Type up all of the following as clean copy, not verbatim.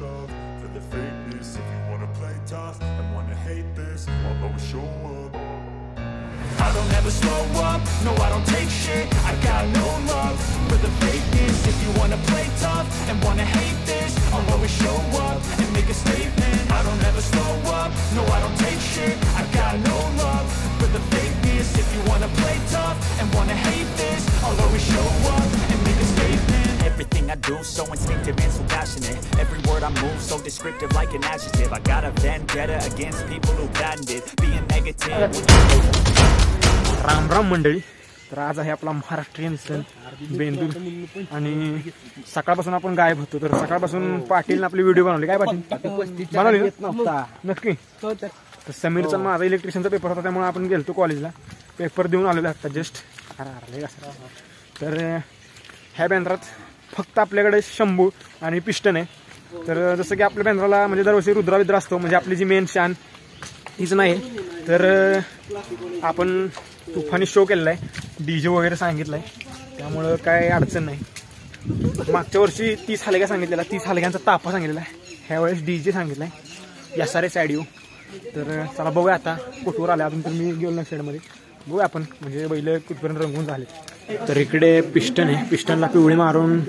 love for the fakeness. If you wanna play tough and wanna hate this, I'll always show up. I don't ever slow up, no I don't take shit. I got no love for the fakeness. If you wanna play tough and wanna hate this, I'll always show up and make a statement. I don't ever slow up, no I don't take shit. I got no love for the fakeness. If you wanna play tough and wanna hate this, I'll always show up and make a statement. Everything I do so instinctive and so passionate. Every word I move so descriptive like an adjective. I got a vendetta against people who patent it. Being negative. Ram Ram मंडळी. तर आज आहे आपला महाराष्ट्रीयन सण बेंदूर आणि सकाळपासून आपण गायब होतो. तर सकाळपासून पाटील आपली व्हिडिओ बनवली. काय पाटील बनवली नक्की. तर समीरचा माझा इलेक्ट्रिशियनचा पेपर होता त्यामुळे आपण गेलतो कॉलेजला. पेपर देऊन आलेलो आता जस्ट. तर ह्या बेंद्रात फक्त आपल्याकडे शंभू आणि पिस्टन आहे. तर जसं की आपल्या बेंद्राला म्हणजे दरवर्षी रुद्राविद्र असतो, म्हणजे आपली जी मेन शान हीच नाही. तर आपण तुफानी शो केलेला आहे, डीजे वगैरे सांगितलं आहे, त्यामुळं काय अडचण नाही. मागच्या वर्षी 30 हलग्या सांगितलेला, 30 हलग्यांचा ताफा सांगितलेला आहे. ह्यावेळेस डीजे सांगितलं आहे SRS साईड. तर चला बघूया आता कुठवर आले. अजून तर मी गेलो नाही साईडमध्ये. बघूया आपण म्हणजे बैल कुठपर्यंत रंगून झाले. तर इकडे पिस्टन आहे, पिस्टनला पिवळी मारून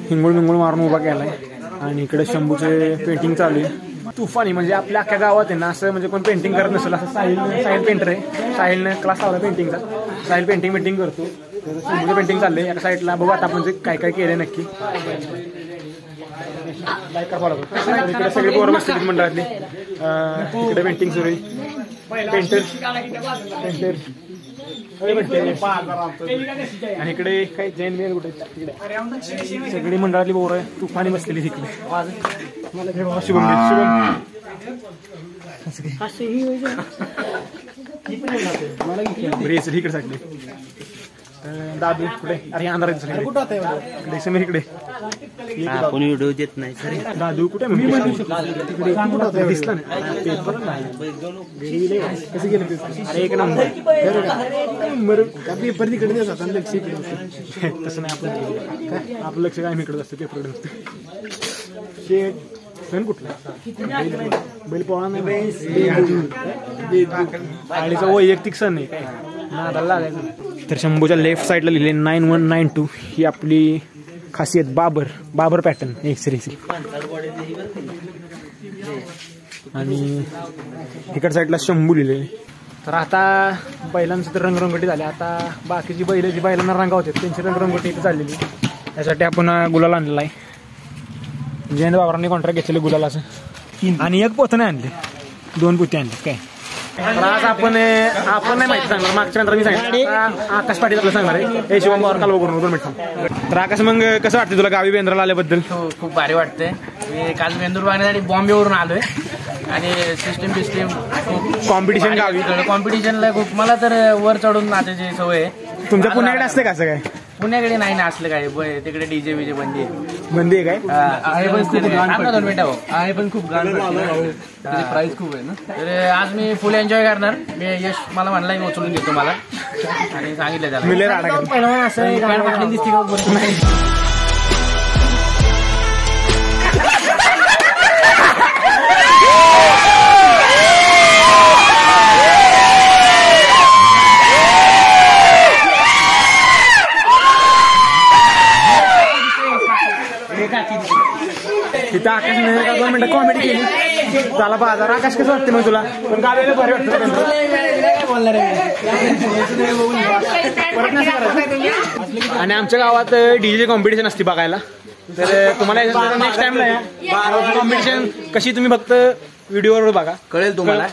हिंगोळ मिंगोळ मारून उभा केला आहे. आणि इकडे शंभूचे पेंटिंग चालू आहे. तुफानी म्हणजे आपल्या अख्ख्या गावात आहे ना असं म्हणजे कोण पेंटिंग करत नसेल असं साहिल पेंटर आहे. साहिलने क्लास लावला पेंटिंगचा. साहिल पेंटिंग करतो. तर शंभूचं पेंटिंग चाललंय एका साईडला. बघू आता म्हणजे काय काय केलंय नक्की. इकडे सगळी पोरं बसते मंडळातली. इकडे पेंटिंग सुरू आहे. पेंटर आणि इकडे काही जैन मेल कुठे तिकडे सगळी मंडळातली पोरं आहे तुफानी बसलेली तिकडे. शुभम इकडे सगळे. दादू कुठे? अरे अंधार इकडे समीर इकडे. कोणी व्हिडिओ देत नाही सर. दादू कुठे दिसला कसं गेलं? अरे एक नंबर पेपर तिकडे लक्ष तसं नाही. आपलं लक्ष काय मी इकडे असतं पेपरकडे असतं. शेट सण कुठला बैल पोळा नाही. आळीचा वैयक्तिक सण नाही काय नादाला लागायचं. तर शंभूच्या लेफ्ट साईडला लिहिले 9192. ही आपली खासियत बाबर पॅटर्न एक्सरेची. आणि इकड साईडला शंभू लिहिलेले. तर आता बैलांचं तर रंगरंगोटी झाली. आता बाकीची बैल जी बैलांना रंगा होते त्यांची रंगरंगोटी इथे चाललेली. त्यासाठी आपण गुलाल आणलेला आहे. जयंत बाबरांनी कॉन्ट्रॅक्ट घेतलेले गुलालाचं. आणि एक पोतं नाही आणले, 2 पोती आणले काय. तर आज आपण नाही माहिती सांगणार. मागच्या नंतर मी सांगितलं आकाश पाटील आपल्याला सांगणार आहे. हे शिवम बाबर काल करून 2 मिनिट. तर आकाश मग कसं वाटतं तुला गावी बेंद्राला आल्याबद्दल? खूप भारी वाटतंय. मी काल बेंदूर बघण्यासाठी बॉम्बेवरून आलोय आणि सिस्टीम खूप कॉम्पिटिशन गावी कॉम्पिटिशनला खूप. मला तर वर चढून नाचायची सवय आहे. तुमच्या पुण्याकडे असते का असं काय? पुण्याकडे नाही ना असलं काय. तिकडे डीजे बीजे बंदी आहे काय? आहे पण खूप 2 मिनिटं आहे पण खूप गाणं प्राइस खूप आहे ना. तर आज मी फुल एन्जॉय करणार. मी यश मला म्हणला मी उचलून घेतो मला आणि सांगितलं त्याला असं दिसते का तिथं आकाशने 2 मिनिटं कॉमेडी केली. झाला बाजार. आकाश कसं वाटते मग तुला? पण गावाला भारी वाटतं. आणि आमच्या गावात डीजे कॉम्पिटिशन असते बघायला. तर तुम्हाला नेक्स्ट टाइमला कॉम्पिटिशन कशी तुम्ही फक्त व्हिडिओवर बघा कळेल तुम्हाला.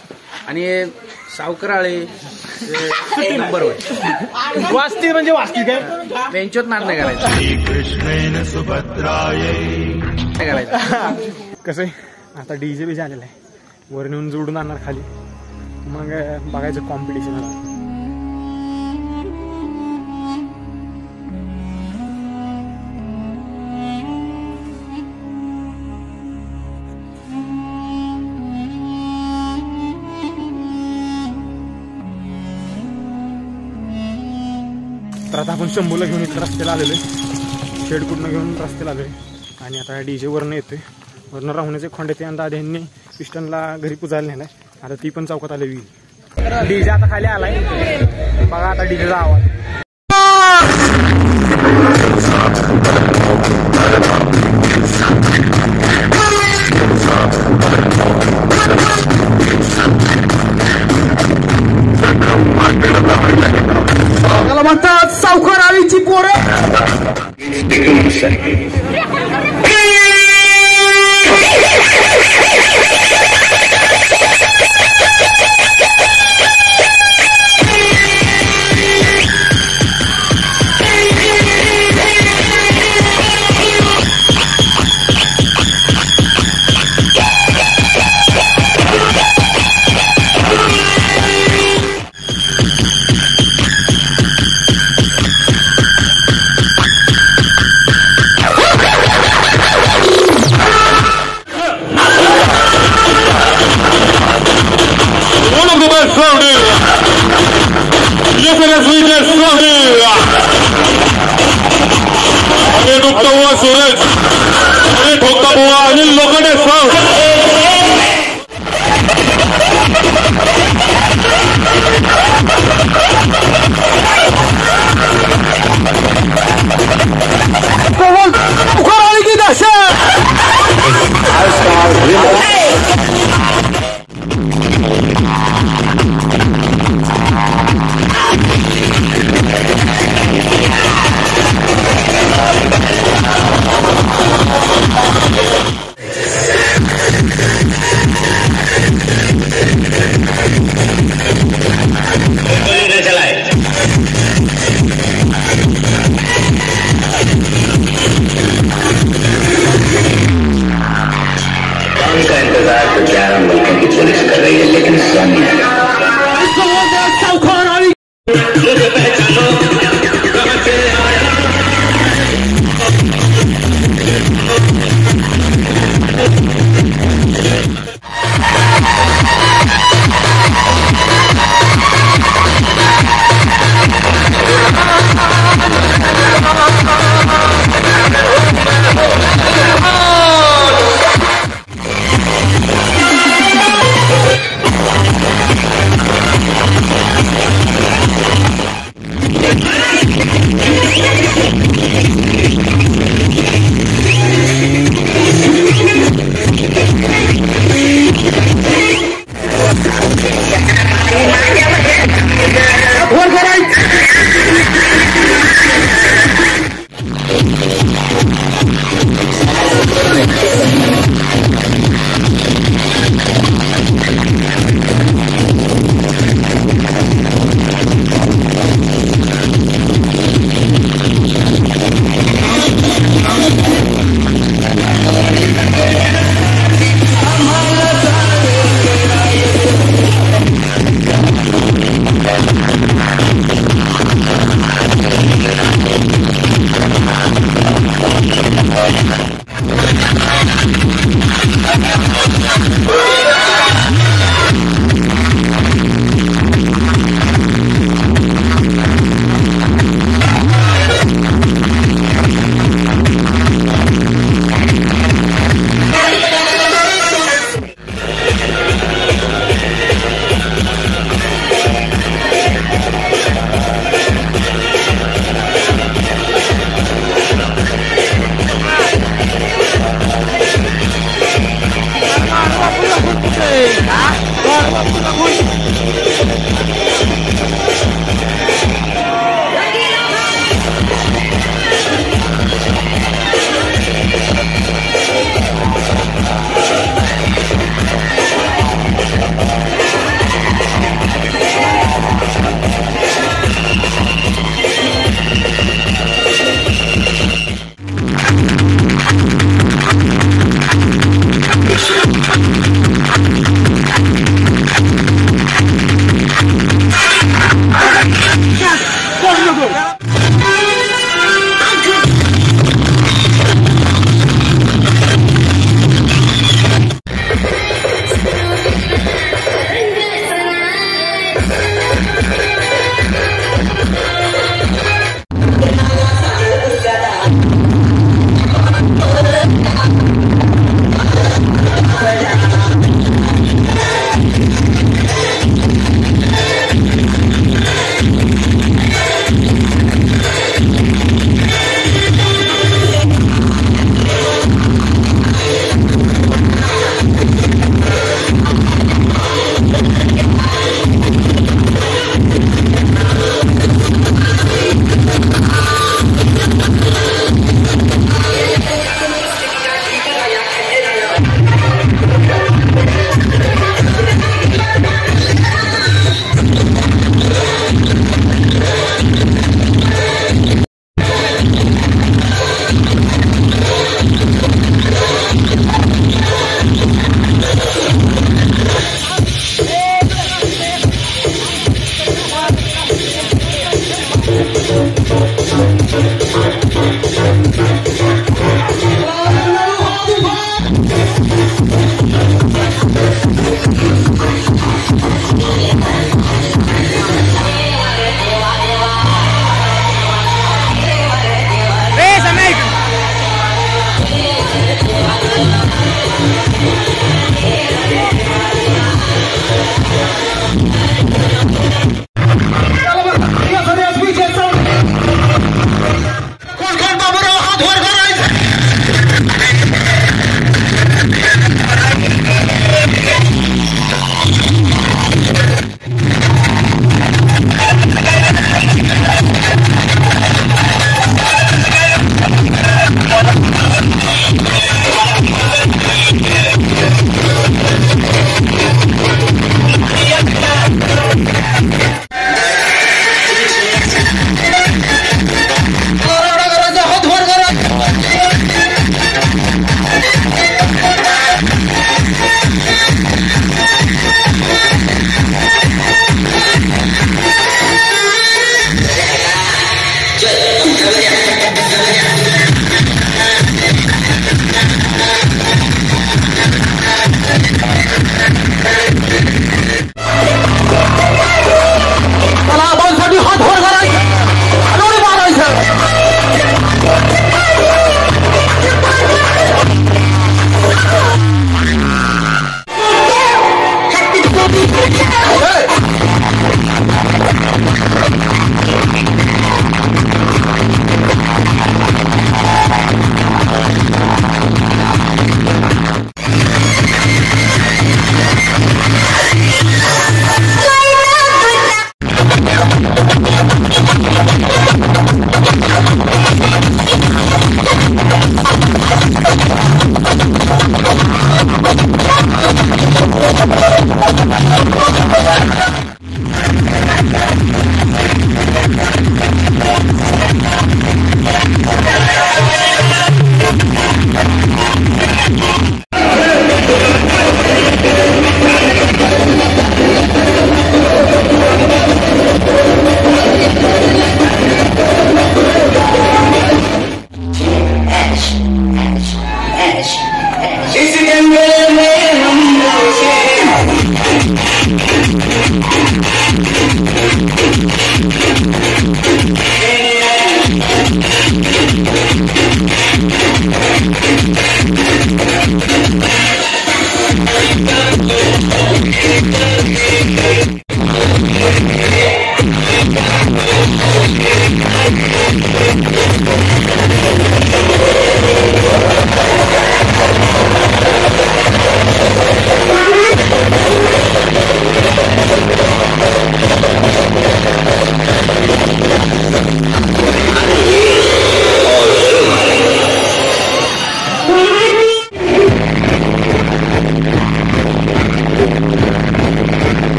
आणि सावकराळे नंबर वाचती म्हणजे वाचती काय बेंचोत नाद नाही करायचं. कसं आता डीजे बीजे आलेला आहे. वर नेऊन जोडून आणणार खाली. मग बघायचं कॉम्पिटिशन. तर आता आपण शंभूला घेऊन इथं रस्त्याला आलेलो आहे. शेडकुडनं घेऊन रस्त्याला आलोय. आणि आता डीजे वरनं येतोय. वरनं राहुण्याचे खोंड्याचे आणि दादा यांनी पिस्टनला घरी पुजायला नेलाय. आता ती पण चौकात आली होईल. डीजे आता खाली आलाय बघा. आता डीजेचा आवाज त्याला म्हणतात सावकार आळीची पोरं. सूरज आणि ठोका बुवा अनिल लोखंडे साऊंड. की दशा का इंतजार तो 11 मुल्कों की पुलिस कर रही है, लेकिन सोनिया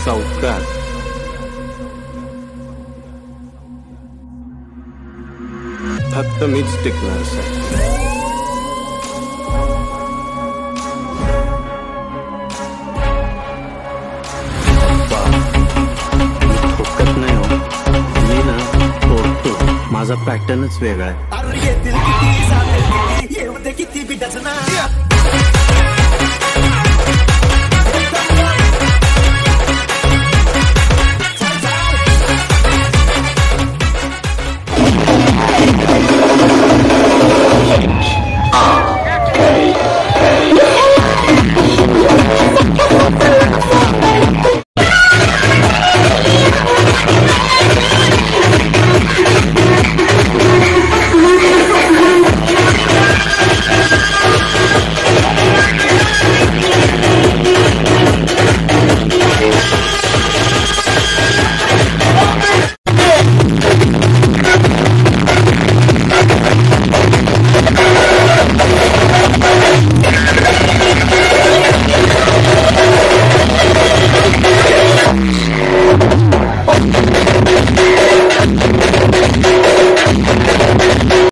सावकार फक्त मीच टिकणार सर. ठोकत नाही हो मी ना, तोडतो. माझा पॅटर्नच वेगळा आहे.